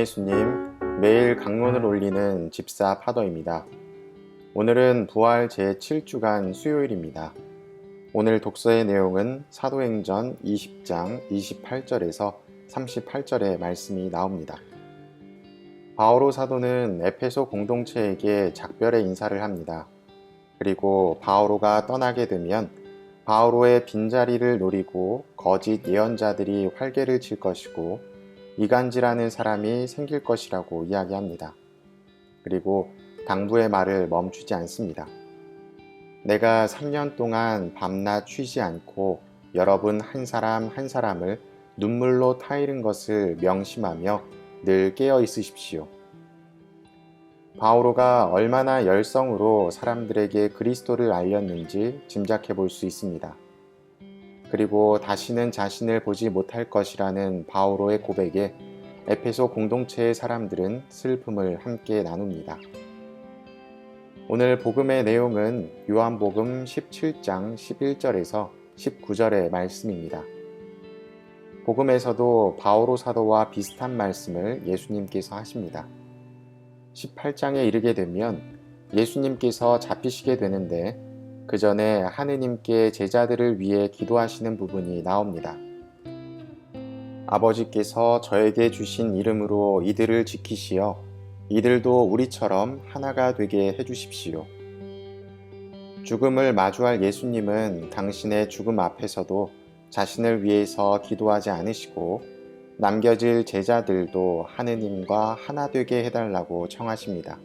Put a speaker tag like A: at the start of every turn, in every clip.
A: 주예수님, 매일 강론을 올리는 집사 파더입니다. 오늘은 부활 제7주간 수요일입니다. 오늘 독서의 내용은 사도행전 20장 28절에서 38절의 말씀이 나옵니다. 바오로 사도는 에페소 공동체에게 작별의 인사를 합니다. 그리고 바오로가 떠나게 되면 바오로의 빈자리를 노리고 거짓 예언자들이 활개를 칠 것이고 이간질하는 사람이 생길 것이라고 이야기합니다. 그리고 당부의 말을 멈추지 않습니다. 내가 3년 동안 밤낮 쉬지 않고 여러분 한 사람 한 사람을 눈물로 타이른 것을 명심하며 늘 깨어 있으십시오. 바오로가 얼마나 열성으로 사람들에게 그리스도를 알렸는지 짐작해 볼 수 있습니다. 그리고 다시는 자신을 보지 못할 것이라는 바오로의 고백에 에페소 공동체의 사람들은 슬픔을 함께 나눕니다. 오늘 복음의 내용은 요한복음 17장 11절에서 19절의 말씀입니다. 복음에서도 바오로 사도와 비슷한 말씀을 예수님께서 하십니다. 18장에 이르게 되면 예수님께서 잡히시게 되는데 그 전에 하느님께 제자들을 위해 기도하시는 부분이 나옵니다. 아버지께서 저에게 주신 이름으로 이들을 지키시어 이들도 우리처럼 하나가 되게 해주십시오. 죽음을 마주할 예수님은 당신의 죽음 앞에서도 자신을 위해서 기도하지 않으시고 남겨질 제자들도 하느님과 하나 되게 해달라고 청하십니다.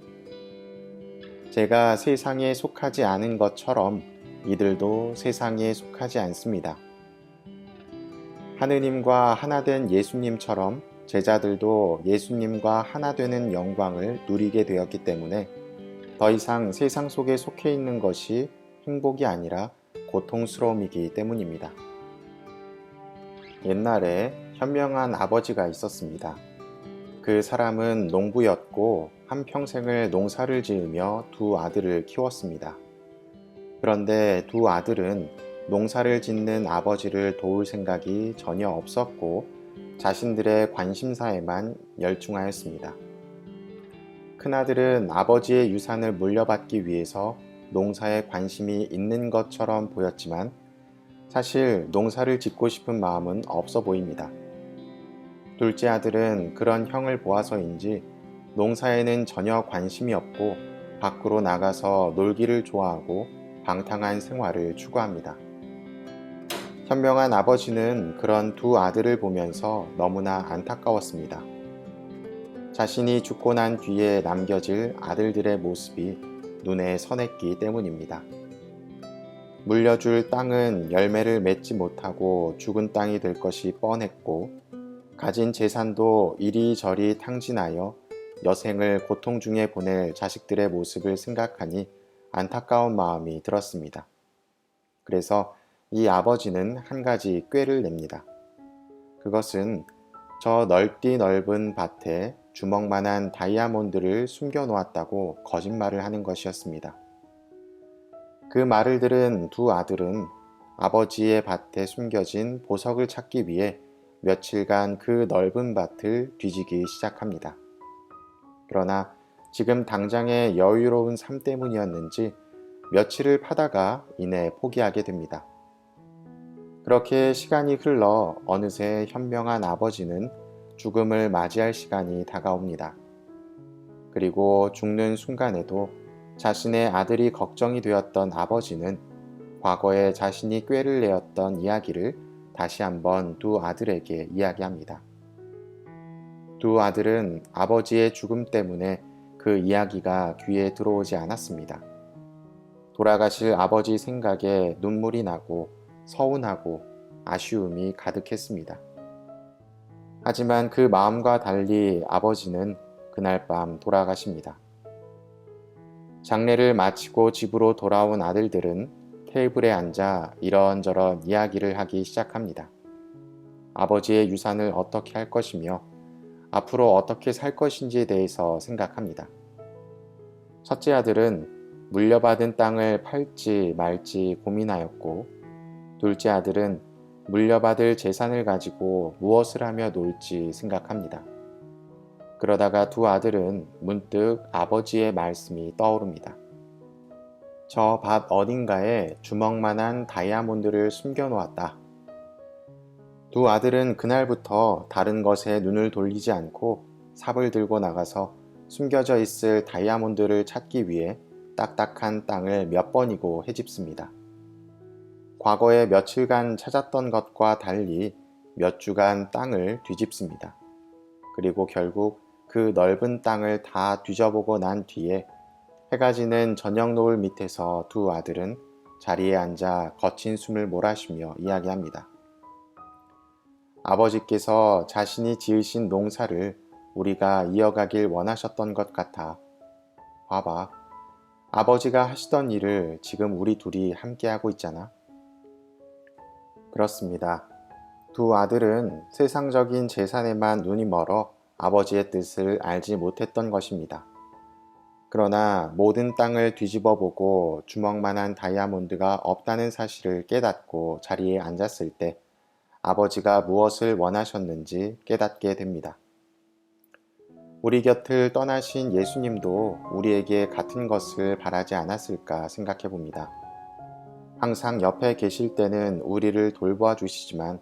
A: 제가 세상에 속하지 않은 것처럼 이들도 세상에 속하지 않습니다. 하느님과 하나 된 예수님처럼 제자들도 예수님과 하나 되는 영광을 누리게 되었기 때문에 더 이상 세상 속에 속해 있는 것이 행복이 아니라 고통스러움이기 때문입니다. 옛날에 현명한 아버지가 있었습니다. 그 사람은 농부였고 한평생을 농사를 지으며 두 아들을 키웠습니다. 그런데 두 아들은 농사를 짓는 아버지를 도울 생각이 전혀 없었고 자신들의 관심사에만 열중하였습니다. 큰아들은 아버지의 유산을 물려받기 위해서 농사에 관심이 있는 것처럼 보였지만 사실 농사를 짓고 싶은 마음은 없어 보입니다. 둘째 아들은 그런 형을 보아서인지 농사에는 전혀 관심이 없고 밖으로 나가서 놀기를 좋아하고 방탕한 생활을 추구합니다. 현명한 아버지는 그런 두 아들을 보면서 너무나 안타까웠습니다. 자신이 죽고 난 뒤에 남겨질 아들들의 모습이 눈에 선했기 때문입니다. 물려줄 땅은 열매를 맺지 못하고 죽은 땅이 될 것이 뻔했고 가진 재산도 이리저리 탕진하여 여생을 고통 중에 보낼 자식들의 모습을 생각하니 안타까운 마음이 들었습니다. 그래서 이 아버지는 한 가지 꾀를 냅니다. 그것은 저 넓디 넓은 밭에 주먹만한 다이아몬드를 숨겨 놓았다고 거짓말을 하는 것이었습니다. 그 말을 들은 두 아들은 아버지의 밭에 숨겨진 보석을 찾기 위해 며칠간 그 넓은 밭을 뒤지기 시작합니다. 그러나 지금 당장의 여유로운 삶 때문이었는지 며칠을 파다가 이내 포기하게 됩니다. 그렇게 시간이 흘러 어느새 현명한 아버지는 죽음을 맞이할 시간이 다가옵니다. 그리고 죽는 순간에도 자신의 아들이 걱정이 되었던 아버지는 과거에 자신이 꾀를 내었던 이야기를 다시 한번 두 아들에게 이야기합니다. 두 아들은 아버지의 죽음 때문에 그 이야기가 귀에 들어오지 않았습니다. 돌아가실 아버지 생각에 눈물이 나고 서운하고 아쉬움이 가득했습니다. 하지만 그 마음과 달리 아버지는 그날 밤 돌아가십니다. 장례를 마치고 집으로 돌아온 아들들은 테이블에 앉아 이런저런 이야기를 하기 시작합니다. 아버지의 유산을 어떻게 할 것이며 앞으로 어떻게 살 것인지에 대해서 생각합니다. 첫째 아들은 물려받은 땅을 팔지 말지 고민하였고 둘째 아들은 물려받을 재산을 가지고 무엇을 하며 놀지 생각합니다. 그러다가 두 아들은 문득 아버지의 말씀이 떠오릅니다. 저 밭 어딘가에 주먹만한 다이아몬드를 숨겨 놓았다. 두 아들은 그날부터 다른 것에 눈을 돌리지 않고 삽을 들고 나가서 숨겨져 있을 다이아몬드를 찾기 위해 딱딱한 땅을 몇 번이고 헤집습니다. 과거에 며칠간 찾았던 것과 달리 몇 주간 땅을 뒤집습니다. 그리고 결국 그 넓은 땅을 다 뒤져보고 난 뒤에 해가 지는 저녁 노을 밑에서 두 아들은 자리에 앉아 거친 숨을 몰아쉬며 이야기합니다. 아버지께서 자신이 지으신 농사를 우리가 이어가길 원하셨던 것 같아. 봐봐. 아버지가 하시던 일을 지금 우리 둘이 함께하고 있잖아. 그렇습니다. 두 아들은 세상적인 재산에만 눈이 멀어 아버지의 뜻을 알지 못했던 것입니다. 그러나 모든 땅을 뒤집어 보고 주먹만한 다이아몬드가 없다는 사실을 깨닫고 자리에 앉았을 때 아버지가 무엇을 원하셨는지 깨닫게 됩니다. 우리 곁을 떠나신 예수님도 우리에게 같은 것을 바라지 않았을까 생각해 봅니다. 항상 옆에 계실 때는 우리를 돌보아 주시지만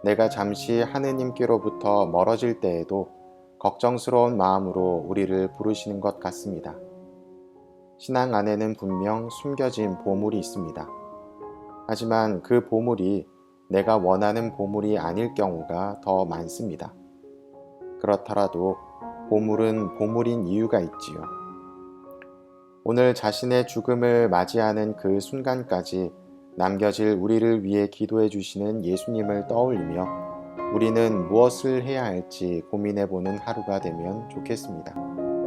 A: 내가 잠시 하느님께로부터 멀어질 때에도 걱정스러운 마음으로 우리를 부르시는 것 같습니다. 신앙 안에는 분명 숨겨진 보물이 있습니다. 하지만 그 보물이 내가 원하는 보물이 아닐 경우가 더 많습니다. 그렇더라도 보물은 보물인 이유가 있지요. 오늘 자신의 죽음을 맞이하는 그 순간까지 남겨질 우리를 위해 기도해 주시는 예수님을 떠올리며 우리는 무엇을 해야 할지 고민해 보는 하루가 되면 좋겠습니다.